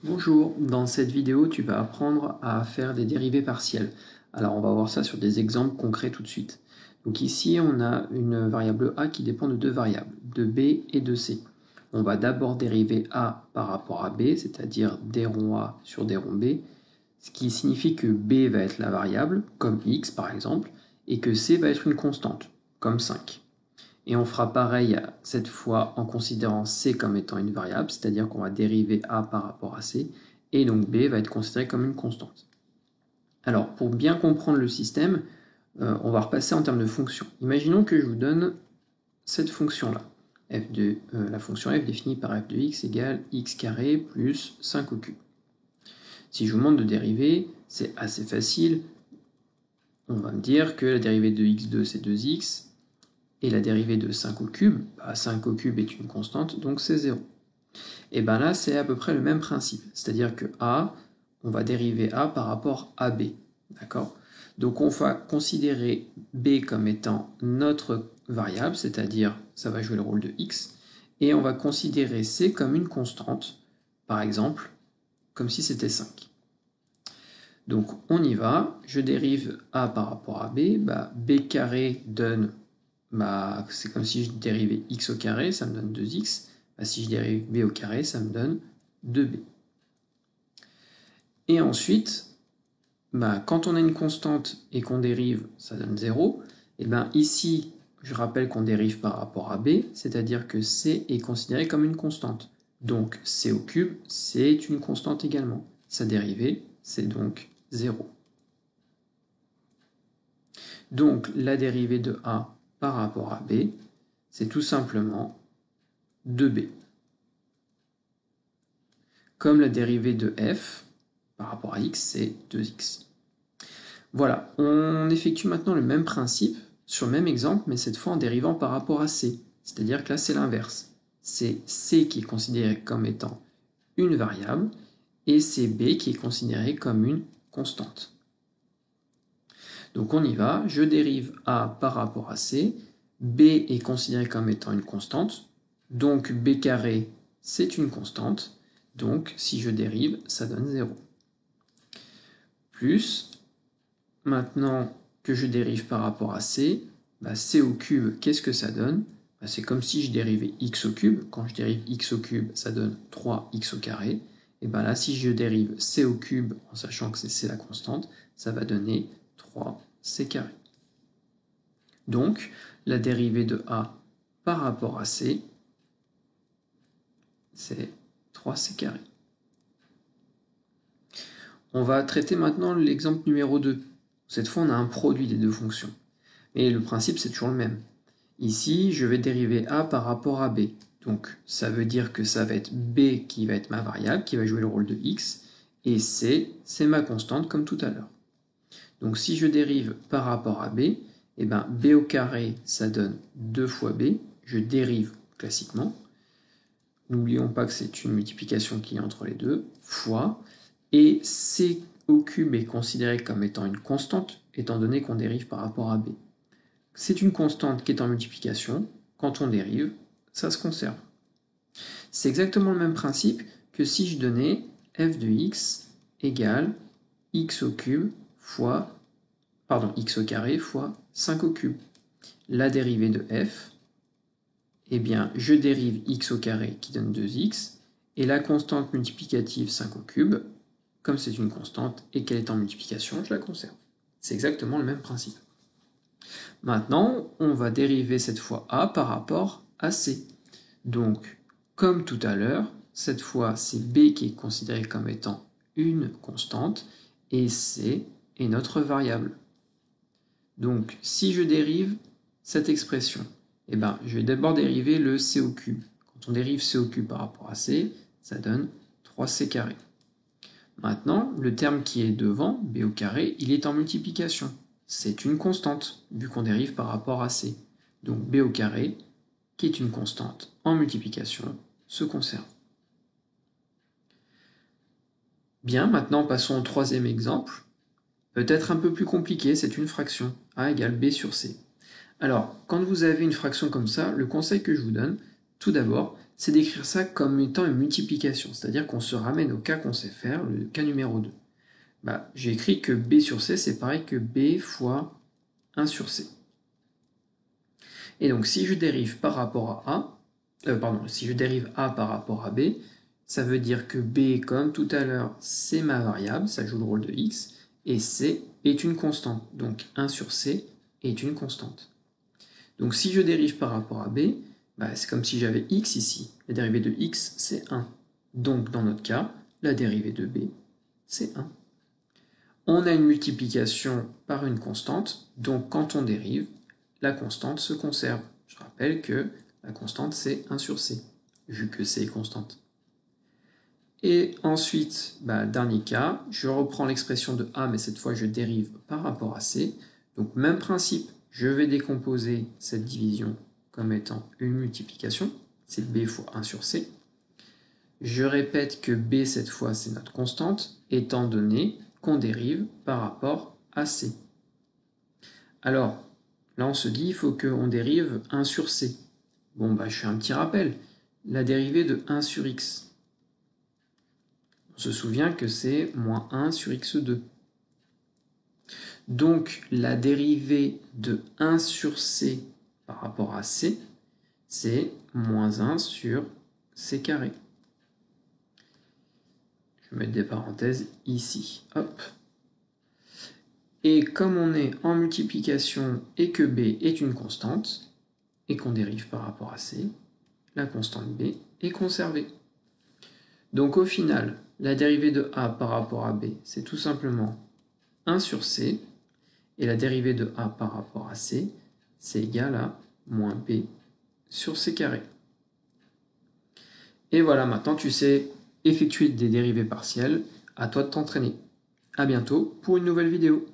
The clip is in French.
Bonjour, dans cette vidéo, tu vas apprendre à faire des dérivées partielles. Alors, on va voir ça sur des exemples concrets tout de suite. Donc ici, on a une variable a qui dépend de deux variables, de b et de c. On va d'abord dériver a par rapport à b, c'est-à-dire d rond a sur d rond b, ce qui signifie que b va être la variable, comme x par exemple, et que c va être une constante, comme 5. Et on fera pareil cette fois en considérant c comme étant une variable, c'est-à-dire qu'on va dériver a par rapport à c, et donc b va être considéré comme une constante. Alors, pour bien comprendre le système, on va repasser en termes de fonction. Imaginons que je vous donne cette fonction-là. La fonction f définie par f de x égale x carré plus 5 au cube. Si je vous demande de dériver, c'est assez facile. On va me dire que la dérivée de x2 c'est 2x, et la dérivée de 5 au cube, 5 au cube est une constante, donc c'est 0. Et bien là, c'est à peu près le même principe. C'est-à-dire que a, on va dériver a par rapport à b. D'accord? Donc on va considérer b comme étant notre variable, c'est-à-dire ça va jouer le rôle de x, et on va considérer c comme une constante, par exemple, comme si c'était 5. Donc on y va, je dérive a par rapport à b, b carré donne, c'est comme si je dérivais x au carré, ça me donne 2x, si je dérive b au carré, ça me donne 2b. Et ensuite, quand on a une constante et qu'on dérive, ça donne 0, et ici, je rappelle qu'on dérive par rapport à b, c'est-à-dire que c est considéré comme une constante. Donc c au cube, c'est une constante également. Sa dérivée, c'est donc 0. Donc la dérivée de a par rapport à b, c'est tout simplement 2b. Comme la dérivée de f par rapport à x, c'est 2x. Voilà, on effectue maintenant le même principe sur le même exemple, mais cette fois en dérivant par rapport à c. C'est-à-dire que là, c'est l'inverse. C'est c qui est considéré comme étant une variable, et c'est b qui est considéré comme une constante. Donc on y va, je dérive a par rapport à c, b est considéré comme étant une constante, donc b carré, c'est une constante, donc si je dérive, ça donne 0. Plus, maintenant que je dérive par rapport à c, c au cube, qu'est-ce que ça donne? C'est comme si je dérivais x au cube. Quand je dérive x au cube, ça donne 3x au carré. Et là, si je dérive c au cube, en sachant que c'est c la constante, ça va donner 3c carré. Donc, la dérivée de a par rapport à c, c'est 3c carré. On va traiter maintenant l'exemple numéro 2. Cette fois, on a un produit des deux fonctions. Et le principe, c'est toujours le même. Ici, je vais dériver a par rapport à b. Donc, ça veut dire que ça va être b qui va être ma variable, qui va jouer le rôle de x, et c, c'est ma constante, comme tout à l'heure. Donc, si je dérive par rapport à b, b au carré, ça donne 2 fois b. Je dérive classiquement. N'oublions pas que c'est une multiplication qui est entre les deux, fois. Et c au cube est considéré comme étant une constante, étant donné qu'on dérive par rapport à b. C'est une constante qui est en multiplication. Quand on dérive, ça se conserve. C'est exactement le même principe que si je donnais f de x égale x au cube fois, x au carré fois 5 au cube. La dérivée de f, je dérive x au carré qui donne 2x, et la constante multiplicative 5 au cube, comme c'est une constante et qu'elle est en multiplication, je la conserve. C'est exactement le même principe. Maintenant, on va dériver cette fois a par rapport à c. Donc, comme tout à l'heure, cette fois, c'est b qui est considéré comme étant une constante, et c est notre variable. Donc, si je dérive cette expression, je vais d'abord dériver le c au cube. Quand on dérive c au cube par rapport à c, ça donne 3c carré. Maintenant, le terme qui est devant, b au carré, il est en multiplication. C'est une constante, vu qu'on dérive par rapport à c. Donc b au carré, qui est une constante en multiplication, se conserve. Bien, maintenant passons au troisième exemple. Peut-être un peu plus compliqué, c'est une fraction. A égale b sur c. Alors, quand vous avez une fraction comme ça, le conseil que je vous donne, Tout d'abord, c'est d'écrire ça comme étant une multiplication, c'est-à-dire qu'on se ramène au cas qu'on sait faire, le cas numéro 2. J'ai écrit que B sur C, c'est pareil que B fois 1 sur C. Et donc, si je dérive par rapport à A, si je dérive A par rapport à B, ça veut dire que B, comme tout à l'heure, c'est ma variable, ça joue le rôle de X, et C est une constante. Donc 1 sur C est une constante. Donc si je dérive par rapport à B, c'est comme si j'avais X ici. La dérivée de X, c'est 1. Donc dans notre cas, la dérivée de B, c'est 1. On a une multiplication par une constante, donc quand on dérive, la constante se conserve. Je rappelle que la constante, c'est 1 sur C, vu que C est constante. Et ensuite, dernier cas, je reprends l'expression de A, mais cette fois je dérive par rapport à C. Donc même principe, je vais décomposer cette division comme étant une multiplication, c'est B fois 1 sur C. Je répète que B cette fois c'est notre constante, étant donné qu'on dérive par rapport à C. Alors, là on se dit il faut qu'on dérive 1 sur C. Je fais un petit rappel. La dérivée de 1 sur X. On se souvient que c'est moins 1 sur x2. Donc la dérivée de 1 sur c par rapport à c, c'est moins 1 sur c carré. Je vais mettre des parenthèses ici. Hop. Et comme on est en multiplication et que b est une constante, et qu'on dérive par rapport à c, la constante b est conservée. Donc au final, la dérivée de a par rapport à b, c'est tout simplement 1 sur c, et la dérivée de a par rapport à c, c'est égal à moins b sur c carré. Et voilà, maintenant tu sais effectuer des dérivées partielles, à toi de t'entraîner. À bientôt pour une nouvelle vidéo.